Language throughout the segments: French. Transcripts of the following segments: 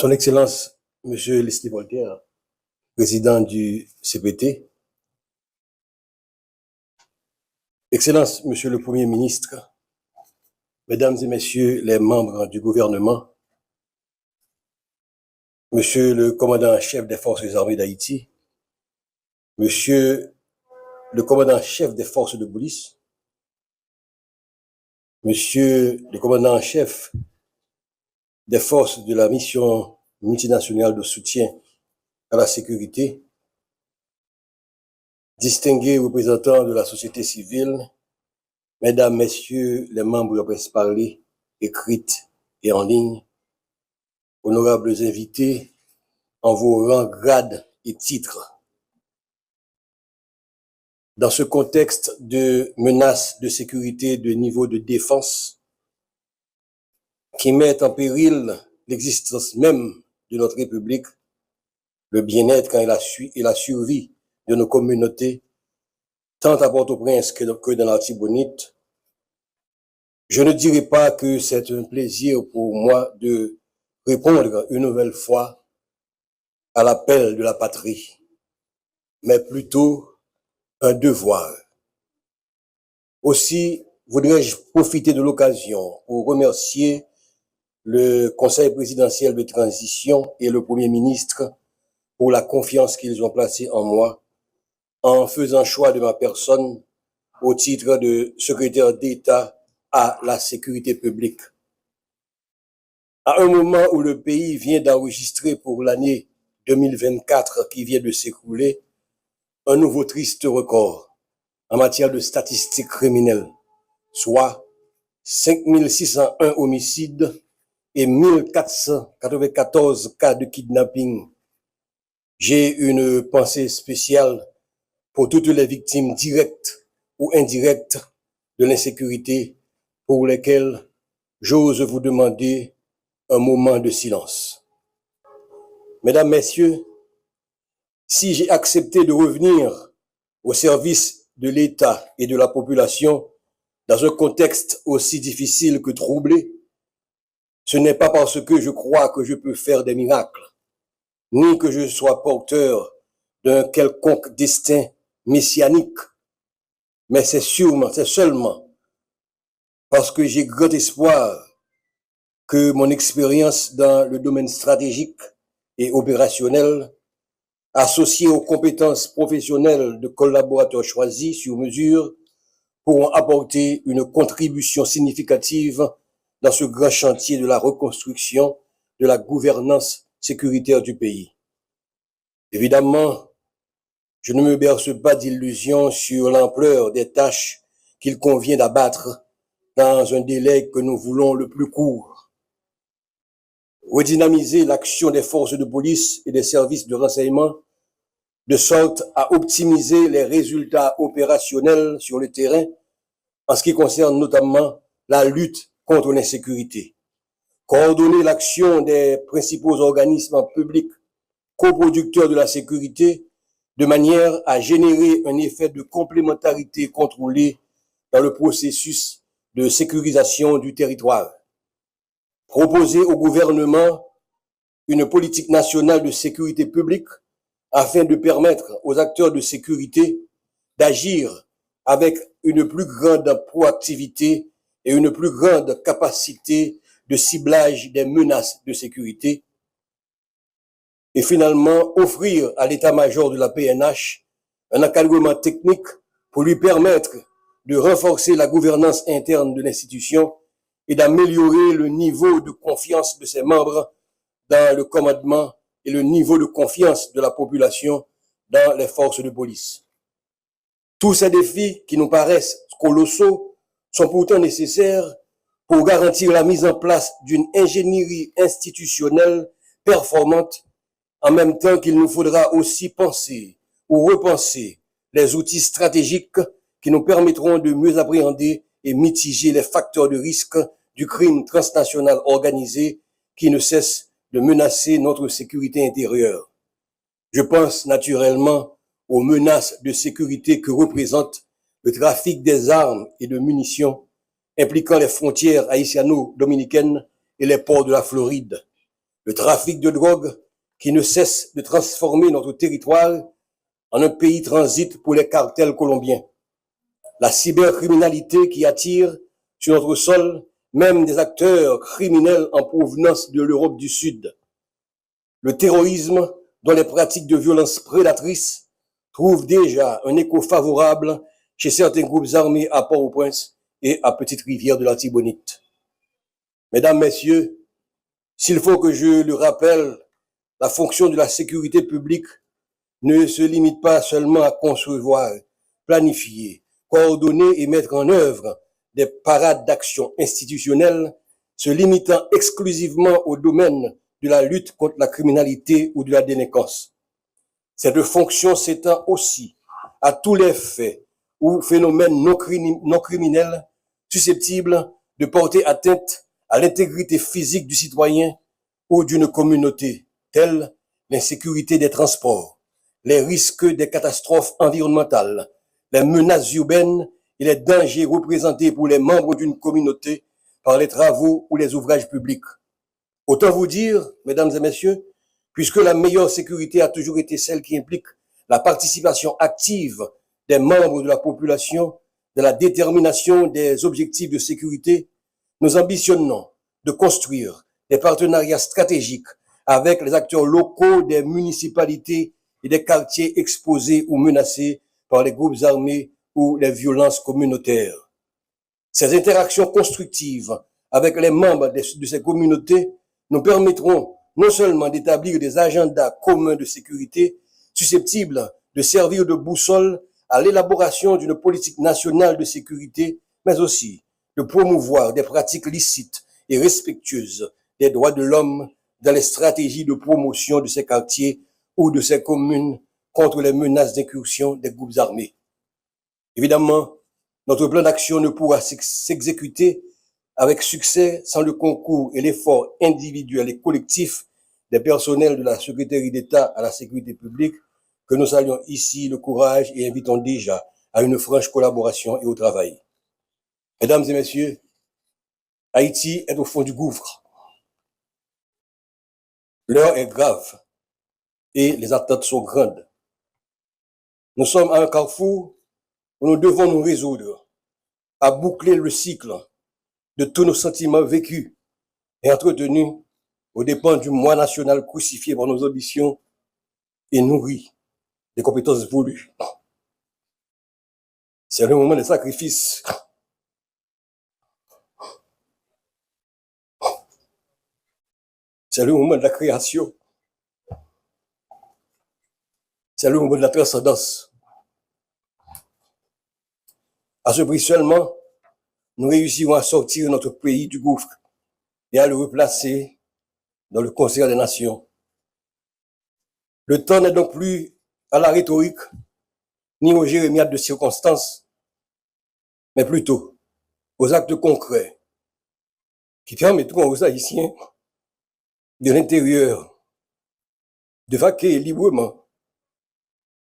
Son Excellence, Monsieur Leslie Voltaire, président du CPT, Excellence, Monsieur le Premier ministre, Mesdames et Messieurs les membres du gouvernement, Monsieur le commandant-chef des Forces armées d'Haïti, Monsieur le commandant-chef des forces de police, Monsieur le commandant-chef des forces de la mission multinationale de soutien à la sécurité, distingués représentants de la société civile, Mesdames, Messieurs les membres de la presse parlée, écrite et en ligne, honorables invités en vos rangs, grades et titres. Dans ce contexte de menaces de sécurité de niveau de défense qui mettent en péril l'existence même de notre République, le bien-être et la survie de nos communautés, tant à Port-au-Prince que dans l'Artibonite, je ne dirais pas que c'est un plaisir pour moi de répondre une nouvelle fois à l'appel de la patrie, mais plutôt un devoir. Aussi, voudrais-je profiter de l'occasion pour remercier le Conseil présidentiel de transition et le Premier ministre pour la confiance qu'ils ont placée en moi en faisant choix de ma personne au titre de secrétaire d'État à la sécurité publique. À un moment où le pays vient d'enregistrer pour l'année 2024 qui vient de s'écouler un nouveau triste record en matière de statistiques criminelles, soit 5601 homicides et 1494 cas de kidnapping. J'ai une pensée spéciale pour toutes les victimes directes ou indirectes de l'insécurité pour lesquelles j'ose vous demander un moment de silence. Mesdames, Messieurs, si j'ai accepté de revenir au service de l'État et de la population dans un contexte aussi difficile que troublé, ce n'est pas parce que je crois que je peux faire des miracles, ni que je sois porteur d'un quelconque destin messianique, mais c'est seulement parce que j'ai grand espoir que mon expérience dans le domaine stratégique et opérationnel, associée aux compétences professionnelles de collaborateurs choisis sur mesure, pourront apporter une contribution significative dans ce grand chantier de la reconstruction de la gouvernance sécuritaire du pays. Évidemment, je ne me berce pas d'illusions sur l'ampleur des tâches qu'il convient d'abattre dans un délai que nous voulons le plus court. Redynamiser l'action des forces de police et des services de renseignement de sorte à optimiser les résultats opérationnels sur le terrain en ce qui concerne notamment la lutte contre l'insécurité. Coordonner l'action des principaux organismes publics coproducteurs de la sécurité de manière à générer un effet de complémentarité contrôlée dans le processus de sécurisation du territoire. Proposer au gouvernement une politique nationale de sécurité publique afin de permettre aux acteurs de sécurité d'agir avec une plus grande proactivité et une plus grande capacité de ciblage des menaces de sécurité. Et finalement, offrir à l'état-major de la PNH un encadrement technique pour lui permettre de renforcer la gouvernance interne de l'institution et d'améliorer le niveau de confiance de ses membres dans le commandement et le niveau de confiance de la population dans les forces de police. Tous ces défis qui nous paraissent colossaux sont pourtant nécessaires pour garantir la mise en place d'une ingénierie institutionnelle performante, en même temps qu'il nous faudra aussi penser ou repenser les outils stratégiques qui nous permettront de mieux appréhender et mitiger les facteurs de risque du crime transnational organisé qui ne cesse de menacer notre sécurité intérieure. Je pense naturellement aux menaces de sécurité que représente le trafic des armes et de munitions impliquant les frontières haïtiano-dominicaines et les ports de la Floride, le trafic de drogue qui ne cesse de transformer notre territoire en un pays transit pour les cartels colombiens, la cybercriminalité qui attire sur notre sol même des acteurs criminels en provenance de l'Europe du Sud, le terrorisme dont les pratiques de violence prédatrices trouvent déjà un écho favorable chez certains groupes armés à Port-au-Prince et à Petite-Rivière de l'Artibonite. Mesdames, Messieurs, s'il faut que je le rappelle, la fonction de la sécurité publique ne se limite pas seulement à concevoir, planifier, coordonner et mettre en œuvre des parades d'action institutionnelles se limitant exclusivement au domaine de la lutte contre la criminalité ou de la délinquance. Cette fonction s'étend aussi à tous les faits ou phénomènes non criminels susceptibles de porter atteinte à l'intégrité physique du citoyen ou d'une communauté, tels l'insécurité des transports, les risques des catastrophes environnementales, les menaces urbaines et les dangers représentés pour les membres d'une communauté par les travaux ou les ouvrages publics. Autant vous dire, mesdames et messieurs, puisque la meilleure sécurité a toujours été celle qui implique la participation active des membres de la population dans la détermination des objectifs de sécurité, nous ambitionnons de construire des partenariats stratégiques avec les acteurs locaux des municipalités et des quartiers exposés ou menacés par les groupes armés ou les violences communautaires. Ces interactions constructives avec les membres de ces communautés nous permettront non seulement d'établir des agendas communs de sécurité susceptibles de servir de boussole à l'élaboration d'une politique nationale de sécurité, mais aussi de promouvoir des pratiques licites et respectueuses des droits de l'homme dans les stratégies de promotion de ces quartiers ou de ces communes contre les menaces d'incursion des groupes armés. Évidemment, notre plan d'action ne pourra s'exécuter avec succès sans le concours et l'effort individuel et collectif des personnels de la Secrétaire d'État à la sécurité publique, que nous saluons ici le courage et invitons déjà à une franche collaboration et au travail. Mesdames et messieurs, Haïti est au fond du gouffre. L'heure est grave et les attentes sont grandes. Nous sommes à un carrefour où nous devons nous résoudre à boucler le cycle de tous nos sentiments vécus et entretenus aux dépens du moi national crucifié par nos ambitions et nourri des compétences voulues. C'est le moment des sacrifices. C'est le moment de la création. C'est le moment de la transcendance. À ce prix seulement, nous réussirons à sortir notre pays du gouffre et à le replacer dans le concert des nations. Le temps n'est donc plus à la rhétorique, ni aux jérémiades de circonstances, mais plutôt aux actes concrets qui permettront aux Haïtiens de l'intérieur de vaquer librement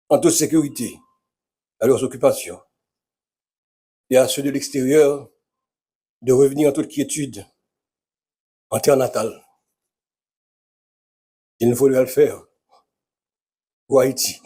en toute sécurité à leurs occupations et à ceux de l'extérieur de revenir en toute quiétude en terre natale. Il nous faudra le faire pour Haïti.